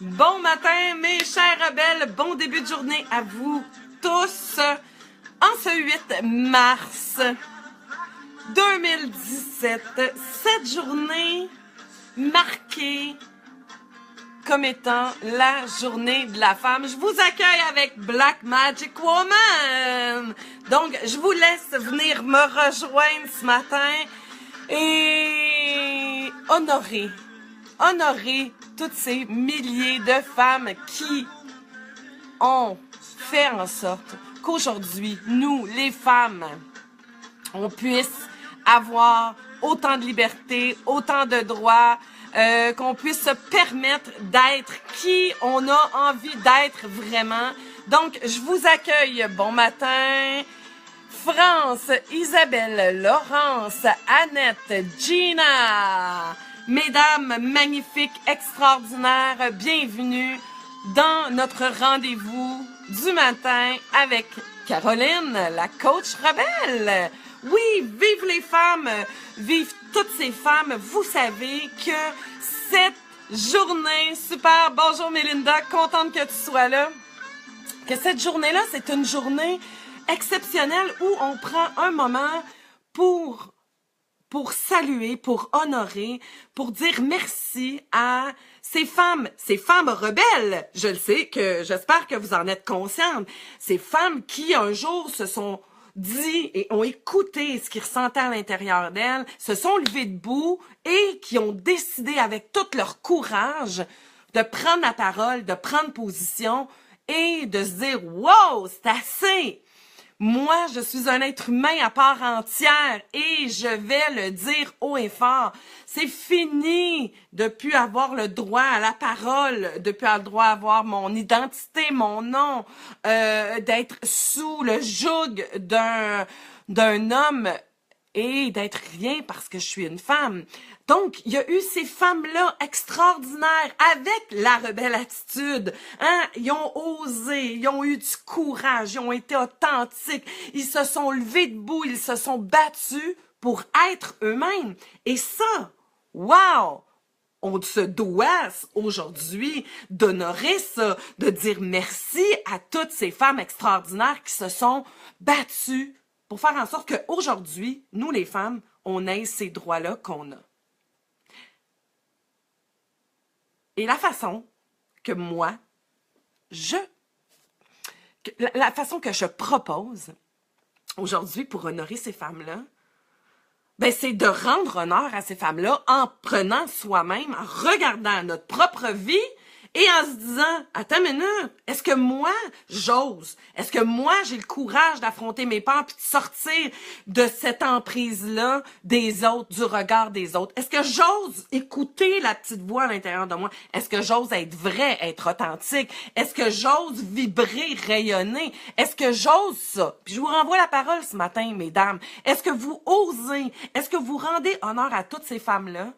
Bon matin, mes chers rebelles. Bon début de journée à vous tous. En ce 8 mars 2017, cette journée marquée comme étant la journée de la femme. Je vous accueille avec Black Magic Woman. Donc, je vous laisse venir me rejoindre ce matin et honorer toutes ces milliers de femmes qui ont fait en sorte qu'aujourd'hui, nous, les femmes, on puisse avoir autant de liberté, autant de droits, qu'on puisse se permettre d'être qui on a envie d'être vraiment. Donc, je vous accueille. Bon matin. France, Isabelle, Laurence, Annette, Gina. Mesdames magnifiques, extraordinaires, bienvenue dans notre rendez-vous du matin avec Caroline, la coach rebelle. Oui, vive les femmes, vive toutes ces femmes. Vous savez que cette journée, super, bonjour Mélinda, contente que tu sois là. Que cette journée-là, c'est une journée exceptionnelle où on prend un moment pour saluer, pour honorer, pour dire merci à ces femmes rebelles. Je le sais, j'espère que vous en êtes conscientes. Ces femmes qui un jour se sont dit et ont écouté ce qu'ils ressentaient à l'intérieur d'elles, se sont levées debout et qui ont décidé avec tout leur courage de prendre la parole, de prendre position et de se dire « Wow, c'est assez! » Moi, je suis un être humain à part entière et je vais le dire haut et fort. C'est fini de plus avoir le droit à la parole, de plus avoir le droit à avoir mon identité, mon nom, d'être sous le joug d'un homme et d'être rien parce que je suis une femme. Donc, il y a eu ces femmes-là extraordinaires avec la rebelle attitude. Hein? Ils ont osé, ils ont eu du courage, ils ont été authentiques, ils se sont levés debout, ils se sont battus pour être eux-mêmes. Et ça, wow! On se doit aujourd'hui d'honorer ça, de dire merci à toutes ces femmes extraordinaires qui se sont battues pour faire en sorte qu'aujourd'hui, nous les femmes, on ait ces droits-là qu'on a. Et la façon que moi, la façon que je propose aujourd'hui pour honorer ces femmes-là, ben c'est de rendre honneur à ces femmes-là en prenant soi-même, en regardant notre propre vie et en se disant, attends une minute, est-ce que moi, j'ose? Est-ce que moi, j'ai le courage d'affronter mes peurs puis de sortir de cette emprise-là des autres, du regard des autres? Est-ce que j'ose écouter la petite voix à l'intérieur de moi? Est-ce que j'ose être vrai, être authentique? Est-ce que j'ose vibrer, rayonner? Est-ce que j'ose ça? Puis je vous renvoie la parole ce matin, mesdames. Est-ce que vous osez? Est-ce que vous rendez honneur à toutes ces femmes-là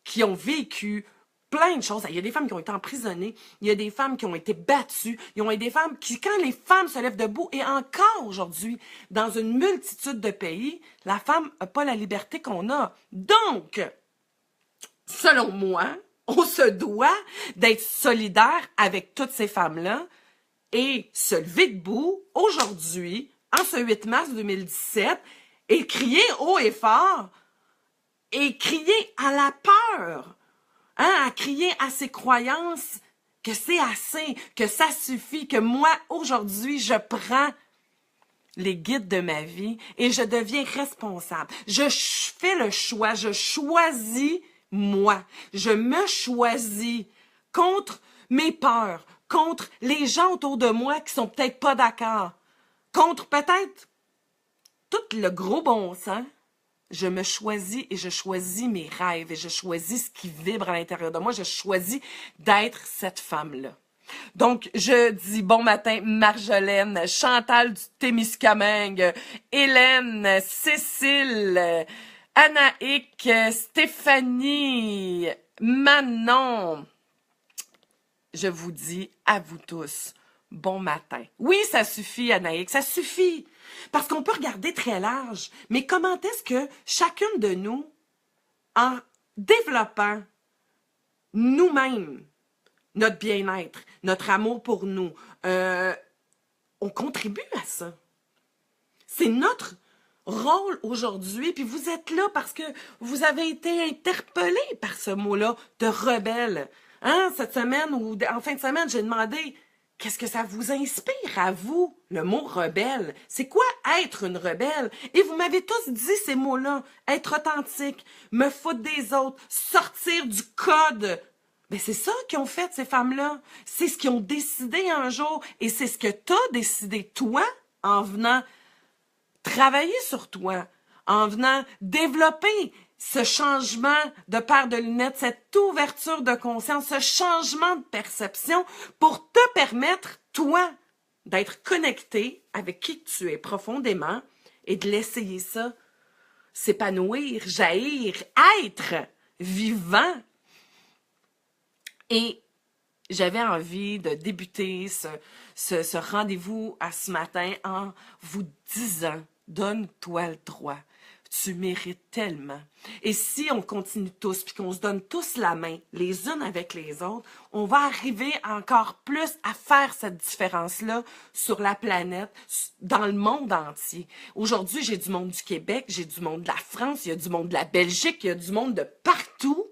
qui ont vécu plein de choses. Il y a des femmes qui ont été emprisonnées, il y a des femmes qui ont été battues, il y a des femmes qui, quand les femmes se lèvent debout, et encore aujourd'hui, dans une multitude de pays, la femme n'a pas la liberté qu'on a. Donc, selon moi, on se doit d'être solidaire avec toutes ces femmes-là et se lever debout aujourd'hui, en ce 8 mars 2017, et crier haut et fort, et crier à la peur, à crier à ses croyances que c'est assez, que ça suffit, que moi, aujourd'hui, je prends les guides de ma vie et je deviens responsable. Je fais le choix, je choisis moi. Je me choisis contre mes peurs, contre les gens autour de moi qui sont peut-être pas d'accord, contre peut-être tout le gros bon sens. Je me choisis et je choisis mes rêves et je choisis ce qui vibre à l'intérieur de moi. Je choisis d'être cette femme-là. Donc, je dis bon matin Marjolaine, Chantal du Témiscamingue, Hélène, Cécile, Anaïque, Stéphanie, Manon. Je vous dis à vous tous, bon matin. Oui, ça suffit, Anaïque, ça suffit. Parce qu'on peut regarder très large, mais comment est-ce que chacune de nous, en développant nous-mêmes notre bien-être, notre amour pour nous. On contribue à ça. C'est notre rôle aujourd'hui, puis vous êtes là parce que vous avez été interpellé par ce mot-là de rebelle. Hein? Cette semaine ou en fin de semaine, j'ai demandé qu'est-ce que ça vous inspire à vous, le mot rebelle? C'est quoi être une rebelle? Et vous m'avez tous dit ces mots-là. Être authentique, me foutre des autres, sortir du code. Ben c'est ça qu'ils ont fait, ces femmes-là. C'est ce qu'ils ont décidé un jour et c'est ce que tu as décidé, toi, en venant travailler sur toi, en venant développer ce changement de paire de lunettes, cette ouverture de conscience, ce changement de perception pour te permettre, toi, d'être connecté avec qui tu es profondément et de l'essayer ça, s'épanouir, jaillir, être vivant. Et j'avais envie de débuter ce rendez-vous à ce matin en vous disant, donne-toi le droit. Tu mérites tellement. Et si on continue tous, puis qu'on se donne tous la main, les unes avec les autres, on va arriver encore plus à faire cette différence-là sur la planète, dans le monde entier. Aujourd'hui, j'ai du monde du Québec, j'ai du monde de la France, il y a du monde de la Belgique, il y a du monde de partout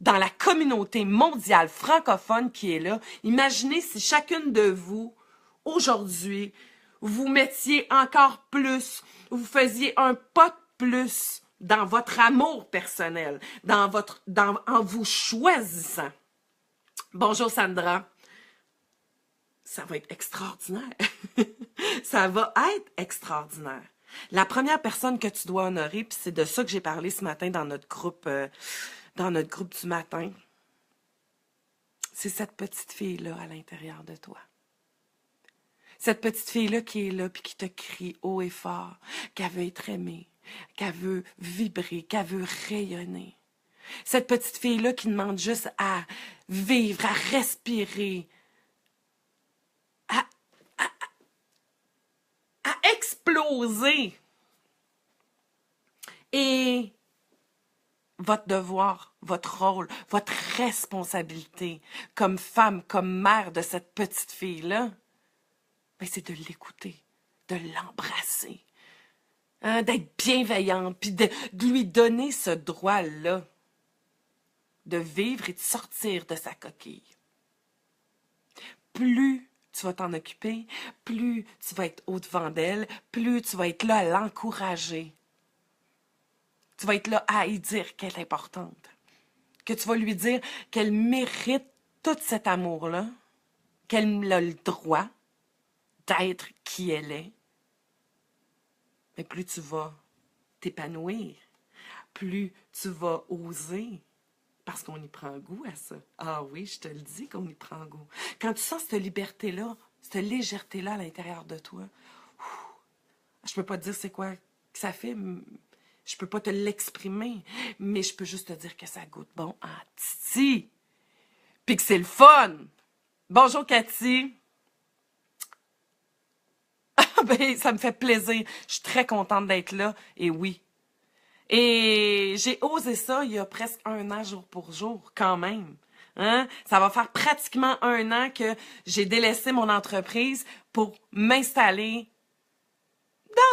dans la communauté mondiale francophone qui est là. Imaginez si chacune de vous, aujourd'hui, vous mettiez encore plus, vous faisiez un pas de plus dans votre amour personnel, en vous choisissant. Bonjour Sandra. Ça va être extraordinaire. Ça va être extraordinaire. La première personne que tu dois honorer, puis c'est de ça que j'ai parlé ce matin dans notre groupe du matin, c'est cette petite fille-là à l'intérieur de toi. Cette petite fille-là qui est là puis qui te crie haut et fort qu'elle veut être aimée, qu'elle veut vibrer, qu'elle veut rayonner. Cette petite fille-là qui demande juste à vivre, à respirer, à exploser. Et votre devoir, votre rôle, votre responsabilité comme femme, comme mère de cette petite fille-là, ben c'est de l'écouter, de l'embrasser, hein, d'être bienveillante, puis de lui donner ce droit-là de vivre et de sortir de sa coquille. Plus tu vas t'en occuper, plus tu vas être au-devant d'elle, plus tu vas être là à l'encourager. Tu vas être là à y dire qu'elle est importante, que tu vas lui dire qu'elle mérite tout cet amour-là, qu'elle a le droit d'être qui elle est. Mais plus tu vas t'épanouir, plus tu vas oser, parce qu'on y prend goût à ça. Ah oui, je te le dis qu'on y prend goût. Quand tu sens cette liberté-là, cette légèreté-là à l'intérieur de toi, je peux pas te dire c'est quoi que ça fait, je peux pas te l'exprimer, mais je peux juste te dire que ça goûte bon en titi, puis que c'est le fun. Bonjour Cathy. Ben, ça me fait plaisir. Je suis très contente d'être là. Et oui. Et j'ai osé ça il y a presque 1 an, jour pour jour, quand même. Hein? Ça va faire pratiquement 1 an que j'ai délaissé mon entreprise pour m'installer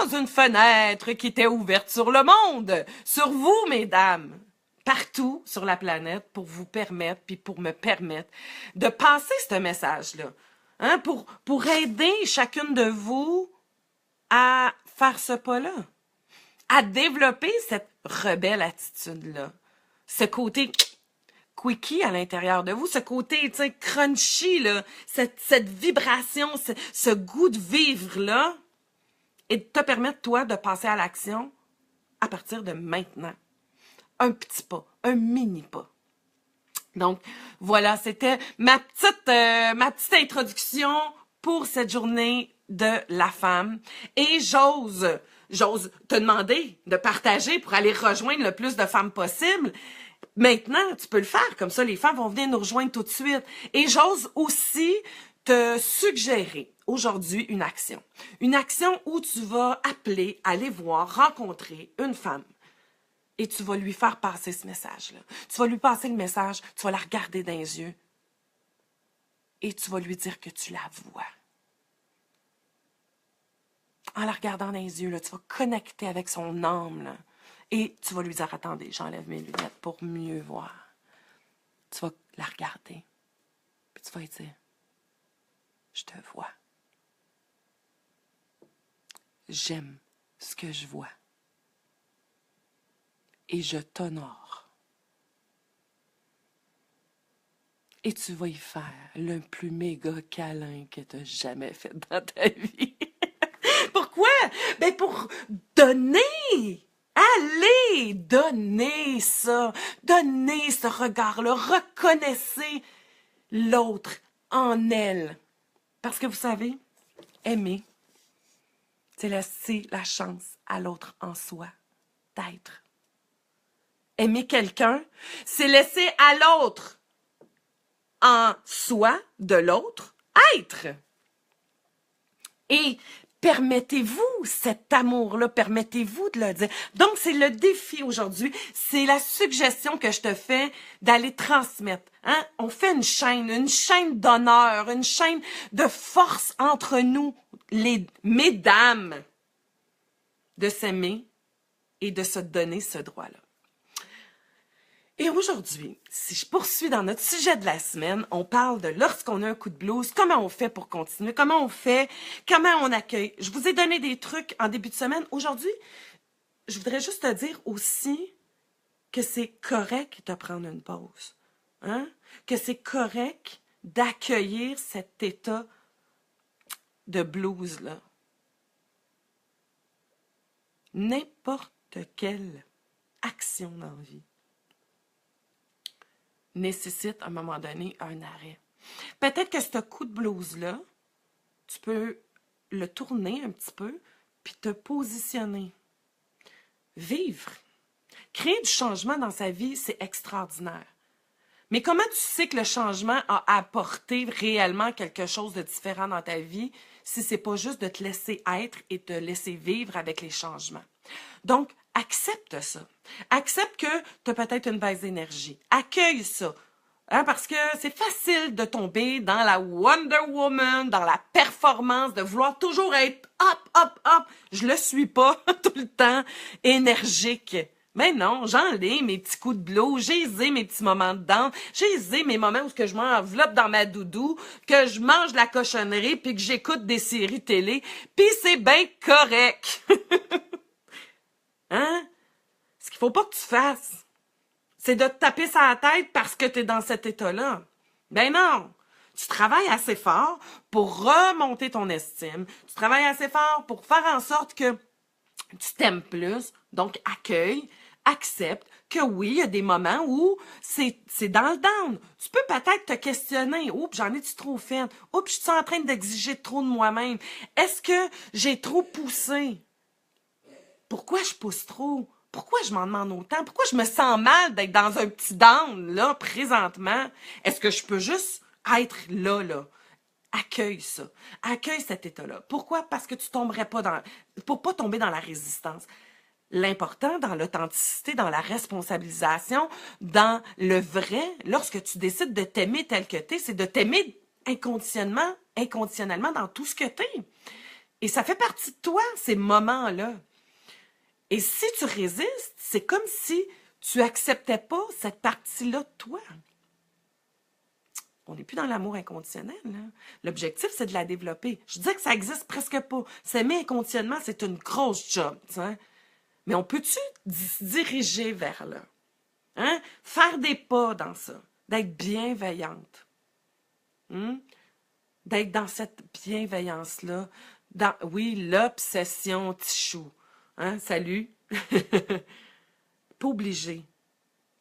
dans une fenêtre qui était ouverte sur le monde. Sur vous, mesdames. Partout sur la planète pour vous permettre, puis pour me permettre de passer ce message-là. Hein? Pour aider chacune de vous à faire ce pas-là, à développer cette rebelle attitude-là, ce côté quickie à l'intérieur de vous, ce côté, tu sais, crunchy, là, cette vibration, ce goût de vivre-là, et de te permettre, toi, de passer à l'action à partir de maintenant. Un petit pas, un mini pas. Donc, voilà, c'était ma petite introduction pour cette journée de la femme. Et j'ose te demander de partager pour aller rejoindre le plus de femmes possible. Maintenant, tu peux le faire. Comme ça, les femmes vont venir nous rejoindre tout de suite. Et j'ose aussi te suggérer aujourd'hui une action. Une action où tu vas appeler, aller voir, rencontrer une femme. Et tu vas lui faire passer ce message-là. Tu vas lui passer le message, tu vas la regarder dans les yeux. et tu vas lui dire que tu la vois. En la regardant dans les yeux, là, tu vas connecter avec son âme. Là, et tu vas lui dire, attendez, j'enlève mes lunettes pour mieux voir. Tu vas la regarder. Puis tu vas lui dire, je te vois. J'aime ce que je vois. Et je t'honore. Et tu vas y faire le plus méga câlin que tu as jamais fait dans ta vie. Pourquoi? Ben pour donner. Allez, donnez ça. Donnez ce regard-là. Reconnaissez l'autre en elle. Parce que vous savez, aimer, c'est laisser la chance à l'autre en soi d'être. Aimer quelqu'un, c'est laisser à l'autre en soi de l'autre être. Et permettez-vous cet amour-là, permettez-vous de le dire. Donc, c'est le défi aujourd'hui, c'est la suggestion que je te fais d'aller transmettre. Hein? On fait une chaîne d'honneur, une chaîne de force entre nous, les mesdames, de s'aimer et de se donner ce droit-là. Et aujourd'hui, si je poursuis dans notre sujet de la semaine, on parle de lorsqu'on a un coup de blues, comment on fait pour continuer, comment on accueille. Je vous ai donné des trucs en début de semaine. Aujourd'hui, je voudrais juste te dire aussi que c'est correct de prendre une pause. Hein? Que c'est correct d'accueillir cet état de blues-là. N'importe quelle action dans la vie nécessite à un moment donné un arrêt. Peut-être que ce coup de blues-là, tu peux le tourner un petit peu puis te positionner. Vivre. Créer du changement dans sa vie, c'est extraordinaire. Mais comment tu sais que le changement a apporté réellement quelque chose de différent dans ta vie si c'est pas juste de te laisser être et te laisser vivre avec les changements? Donc, accepte ça. Accepte que tu as peut-être une baisse d'énergie. Accueille ça. Hein, parce que c'est facile de tomber dans la Wonder Woman, dans la performance, de vouloir toujours être hop. Je le suis pas tout le temps énergique. Mais non, j'en ai mes petits coups de blues, j'ai mes petits moments de down, j'ai mes moments où je m'enveloppe dans ma doudou, que je mange de la cochonnerie, puis que j'écoute des séries télé, puis c'est bien correct. Hein? Ce qu'il faut pas que tu fasses, c'est de te taper sur la tête parce que tu es dans cet état-là. Ben non! Tu travailles assez fort pour remonter ton estime. Tu travailles assez fort pour faire en sorte que tu t'aimes plus. Donc, accueille, accepte que oui, il y a des moments où c'est dans le down. Tu peux peut-être te questionner. Oups, j'en ai-tu trop fait? Oups, je suis en train d'exiger trop de moi-même. Est-ce que j'ai trop poussé? Pourquoi je pousse trop? Pourquoi je m'en demande autant? Pourquoi je me sens mal d'être dans un petit down, là, présentement? Est-ce que je peux juste être là? Accueille ça. Accueille cet état-là. Pourquoi? Parce que tu tomberais pas pour pas tomber dans la résistance. L'important dans l'authenticité, dans la responsabilisation, dans le vrai, lorsque tu décides de t'aimer tel que t'es, c'est de t'aimer inconditionnellement dans tout ce que t'es. Et ça fait partie de toi, ces moments-là. Et si tu résistes, c'est comme si tu acceptais pas cette partie-là de toi. On n'est plus dans l'amour inconditionnel. Là. L'objectif, c'est de la développer. Je disais que ça existe presque pas. S'aimer inconditionnellement, c'est une grosse job. T'sais. Mais on peut-tu se diriger vers là? Hein? Faire des pas dans ça. D'être bienveillante. D'être dans cette bienveillance-là. Oui, l'obsession tichou. Hein? Salut. Pas obligé.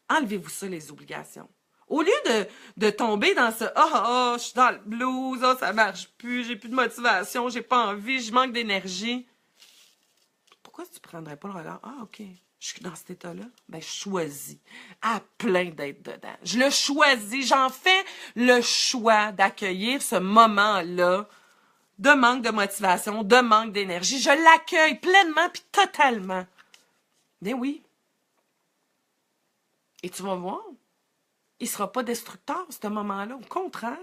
Enlevez-vous ça, les obligations. Au lieu de tomber dans ce je suis dans le blues, ça marche plus, j'ai plus de motivation, j'ai pas envie, je manque d'énergie. Pourquoi tu prendrais pas le regard? OK, je suis dans cet état-là. Ben, je choisis à plein d'être dedans. Je le choisis, j'en fais le choix d'accueillir ce moment-là de manque de motivation, de manque d'énergie. Je l'accueille pleinement puis totalement. Mais oui. Et tu vas voir, il ne sera pas destructeur, ce moment-là. Au contraire,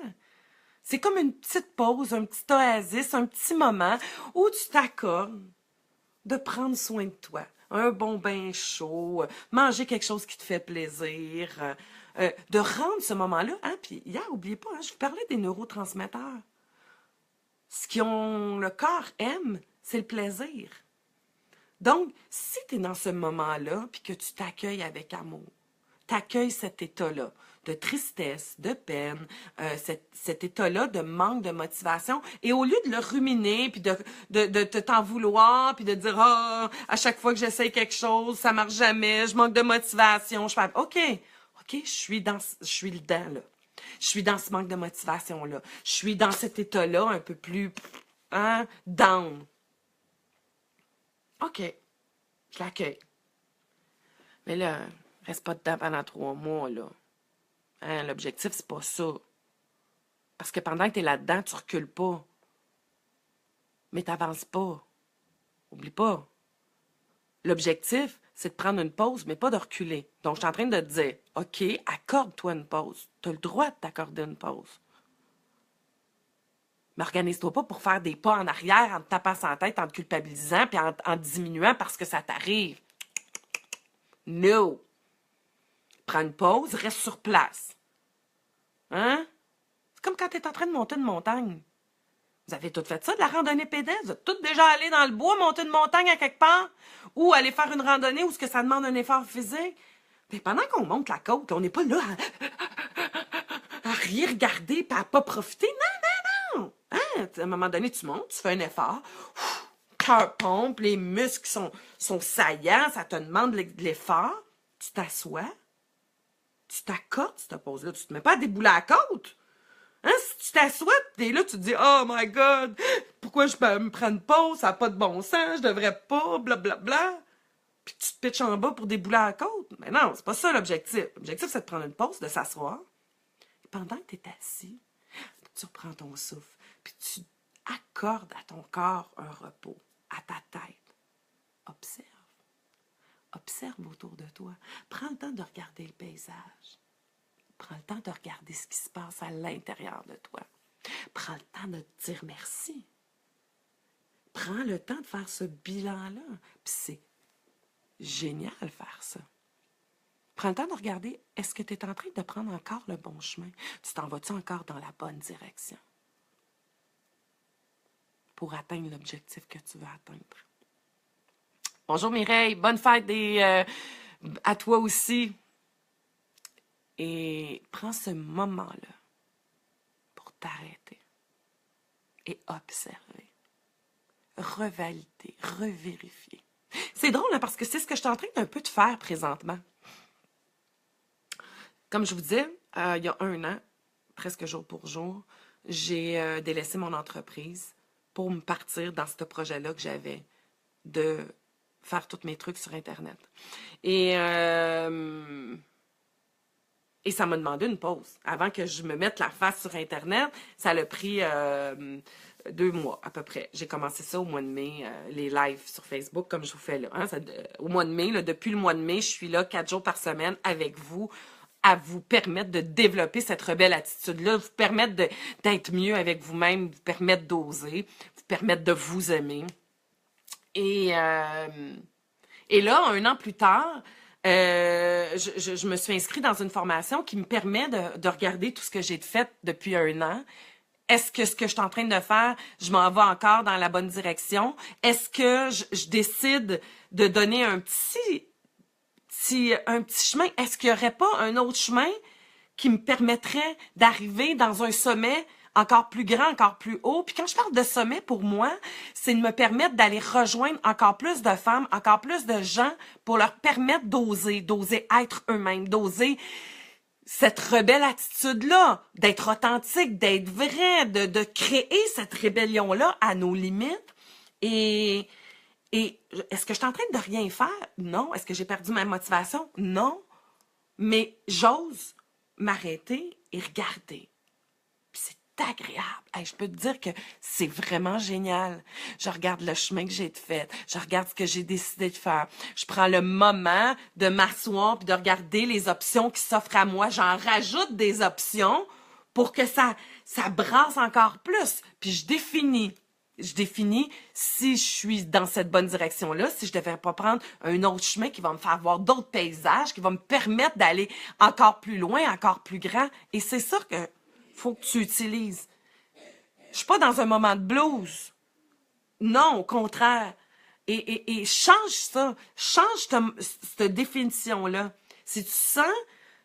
C'est comme une petite pause, un petit oasis, un petit moment où tu t'accordes de prendre soin de toi. Un bon bain chaud, manger quelque chose qui te fait plaisir, de rendre ce moment-là. Hein? Puis hier, n'oubliez pas, hein, je vous parlais des neurotransmetteurs. Ce le corps aime, c'est le plaisir. Donc, si tu es dans ce moment-là, puis que tu t'accueilles avec amour, t'accueilles cet état-là de tristesse, de peine, cet état-là de manque de motivation, et au lieu de le ruminer, puis de t'en vouloir, puis de dire « Ah, à chaque fois que j'essaye quelque chose, ça marche jamais, je manque de motivation. » Je fais « OK, je suis dedans, là. Je suis dans ce manque de motivation-là. Je suis dans cet état-là un peu plus, hein, down. OK, je l'accueille. Mais là, reste pas dedans pendant 3 mois, là. Hein, l'objectif, c'est pas ça. Parce que pendant que tu es là-dedans, tu recules pas. Mais tu n'avances pas. Oublie pas. L'objectif, c'est de prendre une pause, mais pas de reculer. Donc, je suis en train de te dire, OK, accorde-toi une pause. Tu as le droit de t'accorder une pause. Mais organise-toi pas pour faire des pas en arrière en te tapant sur la tête, en te culpabilisant, puis en diminuant parce que ça t'arrive. No! Prends une pause, reste sur place. Hein? C'est comme quand tu es en train de monter une montagne. Vous avez tout fait ça, de la randonnée pédestre? Vous êtes tous déjà allés dans le bois, monter une montagne à quelque part? Ou aller faire une randonnée où ce que ça demande un effort physique? Mais pendant qu'on monte la côte, on n'est pas là à rien regarder et à pas profiter. Non! Hein? À un moment donné, tu montes, tu fais un effort. Cœur pompe, les muscles sont saillants, ça te demande de l'effort. Tu t'assois. Tu t'accordes cette pause-là. Tu te mets pas à débouler à la côte. Hein? Si tu t'assois, t'es là, tu te dis « Oh my God! Pourquoi je me prends une pause? Ça n'a pas de bon sens, je devrais pas, blablabla. » Puis tu te pitches en bas pour débouler à la côte. Mais non, c'est pas ça l'objectif. L'objectif, c'est de prendre une pause, de s'asseoir. Et pendant que tu es assis, tu reprends ton souffle. Puis tu accordes à ton corps un repos, à ta tête. Observe. Observe autour de toi. Prends le temps de regarder le paysage. Prends le temps de regarder ce qui se passe à l'intérieur de toi. Prends le temps de te dire merci. Prends le temps de faire ce bilan-là. Puis c'est génial faire ça. Prends le temps de regarder, est-ce que tu es en train de prendre encore le bon chemin? Tu t'en vas-tu encore dans la bonne direction? Pour atteindre l'objectif que tu veux atteindre. Bonjour Mireille, bonne fête à toi aussi. Et prends ce moment-là pour t'arrêter et observer, revalider, revérifier. C'est drôle hein, parce que c'est ce que je suis en train d'un peu de faire présentement. Comme je vous disais, il y a 1 an, presque jour pour jour, j'ai délaissé mon entreprise pour me partir dans ce projet-là que j'avais de faire tous mes trucs sur Internet. Et ça m'a demandé une pause. Avant que je me mette la face sur Internet, ça a pris 2 mois à peu près. J'ai commencé ça au mois de mai, les lives sur Facebook, comme je vous fais là. Hein, au mois de mai, là, depuis le mois de mai, je suis là 4 jours par semaine avec vous, à vous permettre de développer cette rebelle attitude-là, vous permettre d'être mieux avec vous-même, vous permettre d'oser, vous permettre de vous aimer. Et là, 1 an plus tard, je me suis inscrite dans une formation qui me permet de regarder tout ce que j'ai fait depuis 1 an. Est-ce que ce que je suis en train de faire, je m'en vais encore dans la bonne direction? Est-ce que je décide de donner un petit chemin? Est-ce qu'il n'y aurait pas un autre chemin qui me permettrait d'arriver dans un sommet encore plus grand, encore plus haut? Puis quand je parle de sommet, pour moi, c'est de me permettre d'aller rejoindre encore plus de femmes, encore plus de gens pour leur permettre d'oser être eux-mêmes, d'oser cette rebelle attitude-là, d'être authentique, d'être vrai, de créer cette rébellion-là à nos limites. Et est-ce que je suis en train de rien faire? Non. Est-ce que j'ai perdu ma motivation? Non. Mais j'ose m'arrêter et regarder. Puis c'est agréable. Hey, je peux te dire que c'est vraiment génial. Je regarde le chemin que j'ai fait. Je regarde ce que j'ai décidé de faire. Je prends le moment de m'asseoir puis de regarder les options qui s'offrent à moi. J'en rajoute des options pour que ça brasse encore plus. Puis je définis si je suis dans cette bonne direction-là, si je ne devrais pas prendre un autre chemin qui va me faire voir d'autres paysages, qui va me permettre d'aller encore plus loin, encore plus grand. Et c'est ça que faut que tu utilises. Je suis pas dans un moment de blues. Non, au contraire. Et change ça. Change cette définition-là. Si tu sens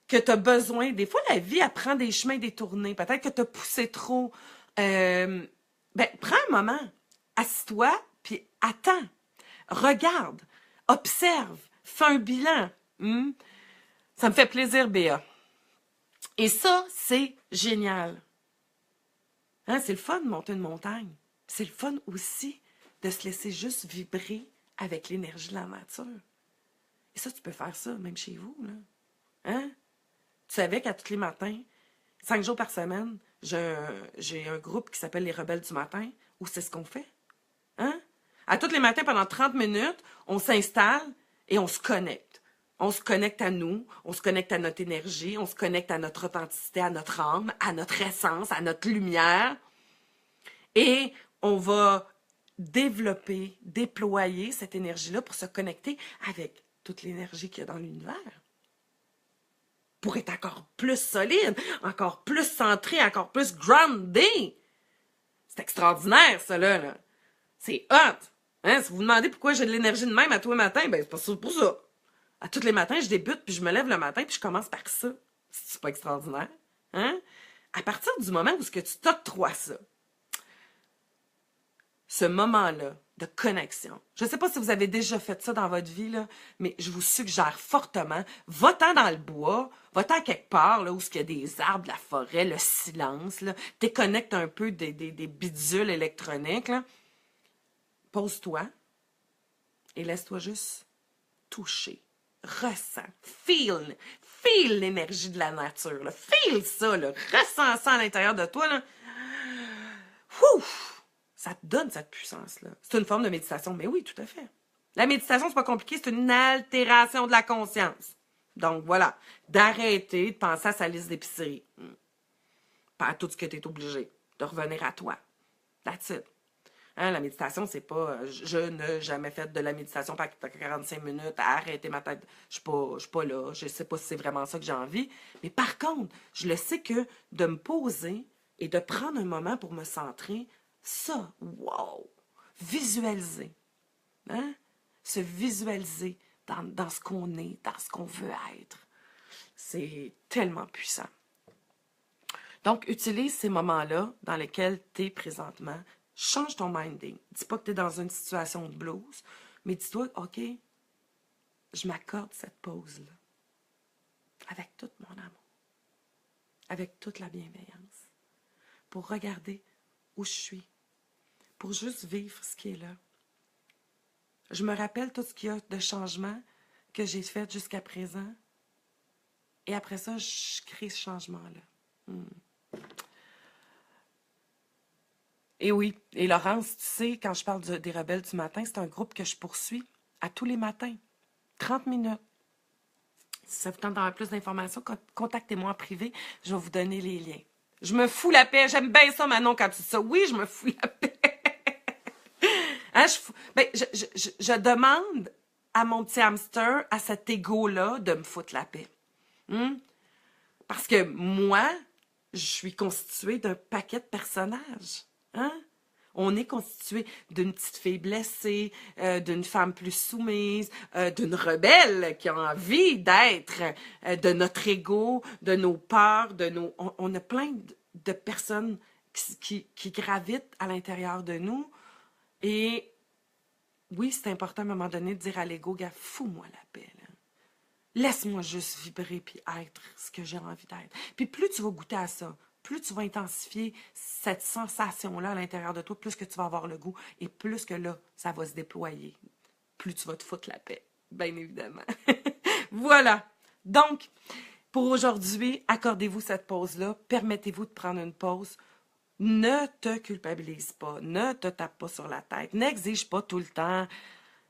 que tu as besoin, des fois, la vie, elle prend des chemins détournés. Peut-être que tu as poussé trop. Prends un moment. Assis-toi, puis attends. Regarde. Observe. Fais un bilan. Ça me fait plaisir, Béa. Et ça, c'est génial. Hein, c'est le fun de monter une montagne. C'est le fun aussi de se laisser juste vibrer avec l'énergie de la nature. Et ça, tu peux faire ça, même chez vous, là. Hein? Tu savais qu'à tous les matins, 5 jours par semaine, j'ai un groupe qui s'appelle les Rebelles du matin, où c'est ce qu'on fait. Hein? À tous les matins, pendant 30 minutes, on s'installe et on se connecte. On se connecte à nous, on se connecte à notre énergie, on se connecte à notre authenticité, à notre âme, à notre essence, à notre lumière. Et on va développer, déployer cette énergie-là pour se connecter avec toute l'énergie qu'il y a dans l'univers. Pour être encore plus solide, encore plus centré, encore plus groundé. C'est extraordinaire, ça, là. C'est hot. Hein? Si vous vous demandez pourquoi j'ai de l'énergie de même à tous les matins, ben c'est pour ça. À tous les matins, je débute, puis je me lève le matin, puis je commence par ça. C'est pas extraordinaire? Hein? À partir du moment où tu t'octroies ça, ce moment-là de connexion. Je ne sais pas si vous avez déjà fait ça dans votre vie, là, mais je vous suggère fortement, va-t'en dans le bois, va-t'en quelque part là, où il y a des arbres, la forêt, le silence, déconnecte un peu des bidules électroniques. Là. Pose-toi et laisse-toi juste toucher, ressens, feel l'énergie de la nature, là. Feel ça, là. Ressens ça à l'intérieur de toi. Là. Ouf! Ça te donne cette puissance-là. C'est une forme de méditation, mais oui, tout à fait. La méditation, c'est pas compliqué, c'est une altération de la conscience. Donc, voilà. D'arrêter de penser à sa liste d'épicerie. Pas à tout ce que tu es obligé. De revenir à toi. That's it. Hein, la méditation, c'est pas... je n'ai jamais fait de la méditation par 45 minutes à arrêter ma tête. Je suis pas là. Je sais pas si c'est vraiment ça que j'ai envie. Mais par contre, je le sais que de me poser et de prendre un moment pour me centrer, ça, wow! Visualiser. Hein? Se visualiser dans ce qu'on est, dans ce qu'on veut être. C'est tellement puissant. Donc, utilise ces moments-là dans lesquels tu es présentement. Change ton minding. Dis pas que tu es dans une situation de blues, mais dis-toi, OK, je m'accorde cette pause-là. Avec tout mon amour. Avec toute la bienveillance. Pour regarder où je suis. Pour juste vivre ce qui est là. Je me rappelle tout ce qu'il y a de changement que j'ai fait jusqu'à présent. Et après ça, je crée ce changement-là. Et oui, et Laurence, tu sais, quand je parle des Rebelles du matin, c'est un groupe que je poursuis à tous les matins. 30 minutes. Si ça vous tente d'avoir plus d'informations, contactez-moi en privé. Je vais vous donner les liens. Je me fous la paix. J'aime bien ça, Manon, quand tu dis ça. Oui, je me fous la paix. Hein, je demande à mon petit hamster, à cet égo-là, de me foutre la paix. Parce que moi, je suis constituée d'un paquet de personnages. Hein? On est constitué d'une petite fille blessée, d'une femme plus soumise, d'une rebelle qui a envie d'être, de notre ego, de nos peurs, On a plein de personnes qui gravitent à l'intérieur de nous. Et oui, c'est important à un moment donné de dire à l'ego, gars, fous-moi la paix. Là. Laisse-moi juste vibrer puis être ce que j'ai envie d'être. Puis plus tu vas goûter à ça, plus tu vas intensifier cette sensation-là à l'intérieur de toi, plus que tu vas avoir le goût et plus que là, ça va se déployer. Plus tu vas te foutre la paix, bien évidemment. Voilà. Donc, pour aujourd'hui, accordez-vous cette pause-là. Permettez-vous de prendre une pause. Ne te culpabilise pas. Ne te tape pas sur la tête. N'exige pas tout le temps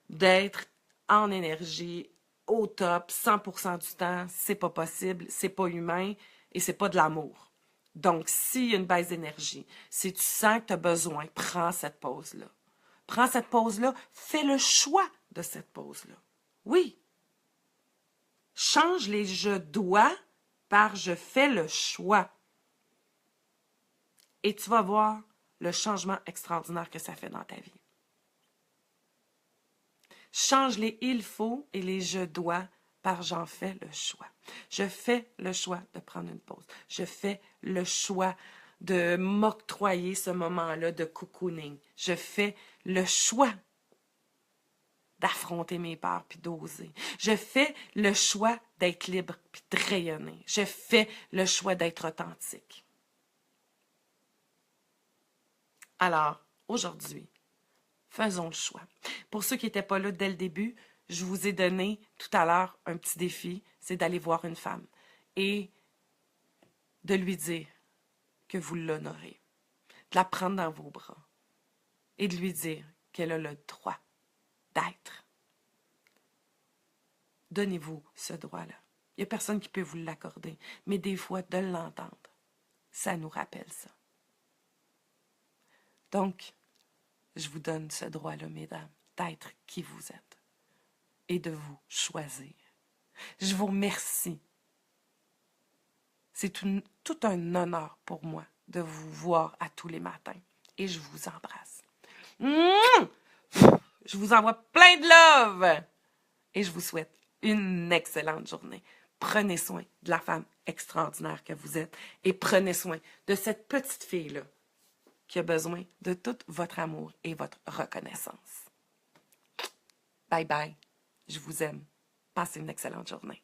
d'être en énergie au top 100% du temps. C'est pas possible, c'est pas humain et c'est pas de l'amour. Donc, s'il y a une baisse d'énergie, si tu sens que tu as besoin, prends cette pause-là. Prends cette pause-là, fais le choix de cette pause-là. Oui. Change les je dois par je fais le choix. Et tu vas voir le changement extraordinaire que ça fait dans ta vie. Change les il faut et les je dois par j'en fais le choix. Je fais le choix de prendre une pause. Je fais le choix de m'octroyer ce moment-là de cocooning. Je fais le choix d'affronter mes peurs puis d'oser. Je fais le choix d'être libre puis de rayonner. Je fais le choix d'être authentique. Alors, aujourd'hui, faisons le choix. Pour ceux qui n'étaient pas là dès le début, je vous ai donné tout à l'heure un petit défi, c'est d'aller voir une femme et de lui dire que vous l'honorez, de la prendre dans vos bras et de lui dire qu'elle a le droit d'être. Donnez-vous ce droit-là. Il n'y a personne qui peut vous l'accorder, mais des fois, de l'entendre, ça nous rappelle ça. Donc, je vous donne ce droit-là, mesdames, d'être qui vous êtes et de vous choisir. Je vous remercie. C'est tout un honneur pour moi de vous voir à tous les matins et je vous embrasse. Je vous envoie plein de love et je vous souhaite une excellente journée. Prenez soin de la femme extraordinaire que vous êtes et prenez soin de cette petite fille-là qui a besoin de tout votre amour et votre reconnaissance. Bye bye. Je vous aime. Passez une excellente journée.